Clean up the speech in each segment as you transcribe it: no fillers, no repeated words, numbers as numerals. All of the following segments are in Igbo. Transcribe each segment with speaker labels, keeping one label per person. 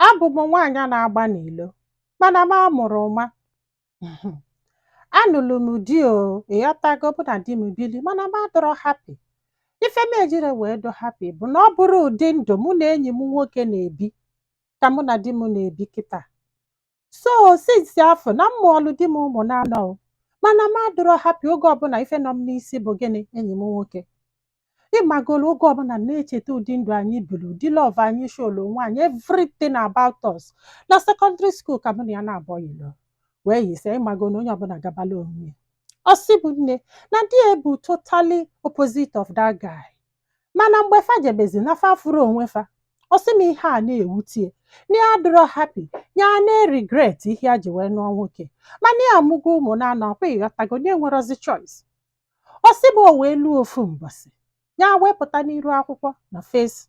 Speaker 1: Abụ m nwaanyị a na-agba n'ilo mana m amụrụ nwa. Anụlụ m di o, ịghọtago, bụ na di m bili mana m adọrọ happy. Ife m ejiri wee dọ happy bụ na ọ bụrụ ụdị ndụ mụ na enyi m nwoke na-ebi ka mụ na di m na-ebi kịta. So since afọ na mmụọlụ di m ụmụ na-anọ mana m adọrọ happy oge ọbụla ife nọ m n'isi bụ gịnị, enyi m nwoke. Ịmagolo oge ọbụla na-echeta ụdị ndụ anyị biri, ụdị love anyị showlu onwe anyị, everything about us. Na secondary school ka mụ na ya na-abọ yilo wee yise, ịmagolo onye ọbụla gabala onwe. Ọ sị bụ nne na di ya bụ totally opposite of that guy. Mana mgbe fa jebezi na fa furu onwe fa, ọ sị m ihe a na-ewutie na ya adịrọ happy, ya na-regret ihe ya ji wee nụọ nwoke, mana ya amụgo ụmụ na-anọ ọkwa, ịghọtago, na enwerozi choice. Ọ sị m o wee lụọ ofu mbọsị ya wee pụta n'iru akwụkwọ na face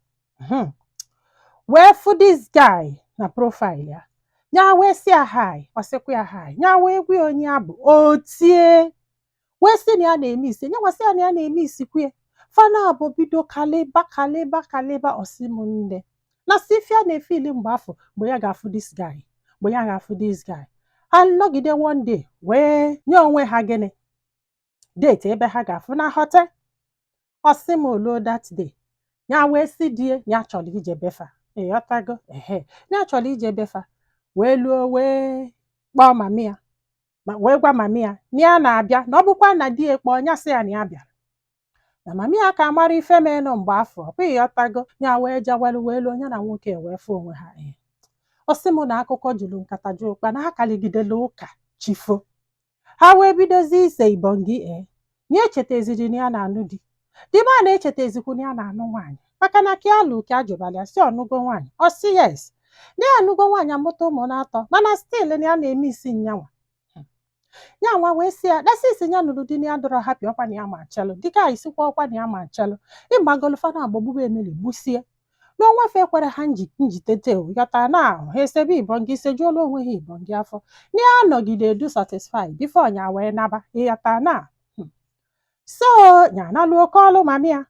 Speaker 1: wee fụ this guy na profile ya, ya wee sị ya hi, ọ sịkwa ya hi, ya wee gwa onye abụ o tie, wee sị na ya na-eme isi, ya wasị ya na ya na-eme isikwe. Fana abụ bido kaliba. Ọ sị m nne na sifia na-efili mgbe afọ mgbe ya ga-afụ this guy, ha nọgide one day wee nye onwe ha gịnị, date ebe ha ga-afụ na hotel. Ọ sị m oluo that day ya wee sị die ya chọrọ ije befa, ịghọtago, ya chọrọ ije befa, wee luo wee kpọọ mami ya, wee gwa mami ya na ya na-abịa, na ọ bụkwa na di ya kpọọ ya sị ya na ya bịara, na mami ya ka mara ife menụ mgbe afọ, ọkwa ịghọtago, ya wee jawelu wee luo ya na nwoke wee fụ onwe ha. Ọ sị m na akụkọ juru nkata ju ụkpa, na ha kaligidela ụka chifo, ha wee bidozi ise ibongi ya echetaziri na ya na-anụ di. Dima na-echetazikwu na ya na-anụ nwaanyị, maka na ka alụ ka ajụbala ya si ọnụgo nwaanyị. Ọ sị yes na ya anụgo nwaanyị amụta ụmụ na-atọ, mana still na ya na-eme isi nyanwa. Ya nwa wee sị ya dasi isi ya nụrụ di na ya dọrọ happy, ọkwa na ya ma chelụ dịka isikwa ọkwa na ya ma chelụ. Ịmagolu fana agbagbube emeli gbusie n'ọnwa fe kwere ha njitete yọta na ahụ ha esebe ibongi sejuola onwe ha ibongi afọ, na ya nọgide edu satisfied bifo nya wee naba, ịghọta na so ya na lụọ kọlụ mami ya,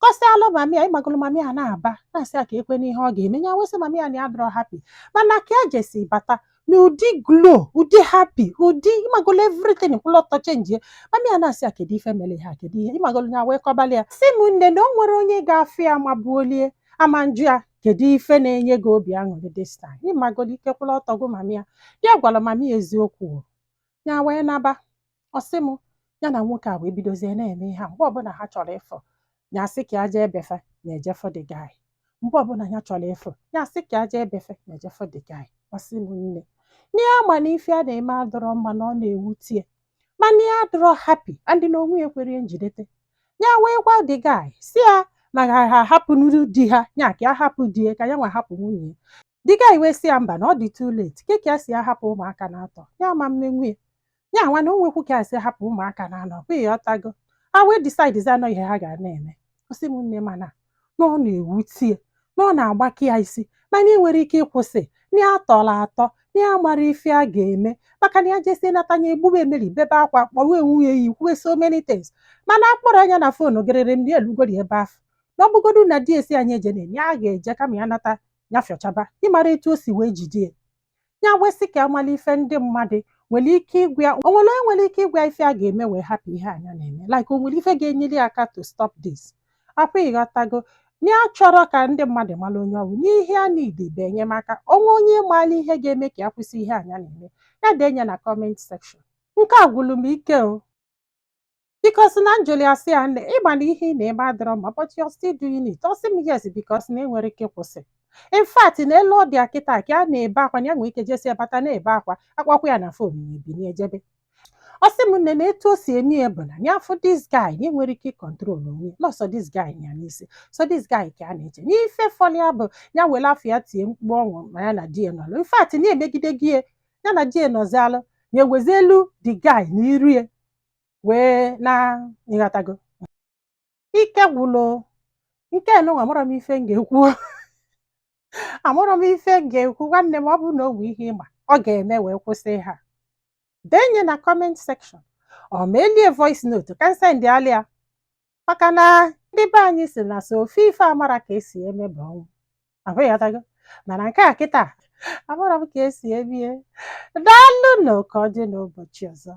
Speaker 1: kọsịalụ mami ya. Ịmagolu mami ya na-aba na-asị ya ka ekwe n'ihe ọ ga-eme, ya wesị mami ya na ya dọrọ happy, mana ka ya jesi bata n'ụdị glow, ụdị happy, ụdị ịmagolu everything kwụlọtọ chenji. Mami ya na-asị ya kedu ife mere ha, kedu ihe. Ịmagolu ya wee kọbali ya sị m nne na o nwere onye ga-afụ ya magbuolie ama njụ ya kedu ife na-enye gị obi aṅụrị this time. Ịmagolu ike kwụlọtọ gụ mami ya, ya gwara mami ya eziokwu, ya wee naba. Ọ sị m ya na nwoke a wee bidozie na-eme ihe a, mgbe ọbụla ha chọrọ ịfụ ya sị ka ya jee befe na ejefọ the guy, mgbe ọbụla ya chọrọ ịfụ ya sị ka ya jee befe na ejefọ the guy. Ọ sị m nne na ya ma na ife a na-eme adọrọ mma, na ọ na-ewutie, mana ya adọrọ happy andị na onwe ya kwere njidete. Ya wee gwa the guy si ya na ha hapụ di ha, ya ka ya hapụ di ya ka ya nwa hapụ nwunye ya. The guy wee sị ya mba na ọ dị too late, ke ka ya si ya hapụ ụmụaka na-atọ ya ma mme nwunye ya nwa na onwekwu ka asị hapụ ụmụaka na-anọ, kwa ịghọtago. Ha wee decide anọ ihe ha ga na-eme. Ọ sị m nne mana na ọ na-ewutie, na ọ na-agbake ya isi, mana ị nwere ike ịkwụsị na ya tọrọ atọ, na ya mara ife a ga-eme, maka na ya jesi natanye egbube emeri bebe akwa kpọwe nwunye ya ikwue so many things. Mana akpọrọ anya na fonu gerere m na elugori ebe afọ, na ọbụgodu na di esi anyị eje na ya ga-eje kama ya nata ya fịọchaba, ịmara etu o si wee jide ya wee sị ka amala ife ndị mmadụ nwere ike ịgwa ya, o nwere onye nwere ike ịgwa ife a ga-eme wee hapụ ihe anya na-eme, like o nwere ife ga-enyere aka to stop this. Akwa ịghọtago na ya chọrọ ka ndị mmadụ mara onye ọbụ n'ihe a niile bụ enyemaka. Onwe onye maala ihe ga-eme ka ya kwụsị ihe anya na-eme, ya denye na comment section. Nke a gwụrụ m ike o, because na njụli asị ya nne ịgba na ihe ị na-eme adịrọ mma, but you're still doing it. Ọ sị m yes because na enwere ike kwụsị. In fact na elu ọbịa kịta ka a na-ebe akwa, na ya nwere ike jesi bata na-ebe akwa, akpakwa ya na fon ya ebini ejebe. Ọ sị m nne na etu o si eme ya bụ na ya fụ this guy ya nwere ike ịkọntrol onwe ya, lọsọ this guy ya n'isi, so this guy ka a na-eche n'ife fọlị ya bụ ya were afọ ya tie mkpu ọnwụ ma ya na di ya nọlụ. In fact na emegide gị ya na di ya nọzialụ, ya ewezelu the guy na iru ya wee na ịghọtago. Ike gwụlụ nke nụnwa, amụrọ m ife m ga-ekwu amụrọ m ife m ga-ekwu nwanne m. Ọ bụ na o nwe ihe ịma ọ ga-eme wee kwụsị ha, denye na comment section ọ ma elie voice note ka nsendị alịa, maka na ndị be anyị si na so ofe ife amara ka esi eme bụ ọnwụ. Ahụ ya dago mana nke a kịta amarọ m ka esi ebie. Daalụ nụ, ka ọ dị n'ụbọchị ọzọ.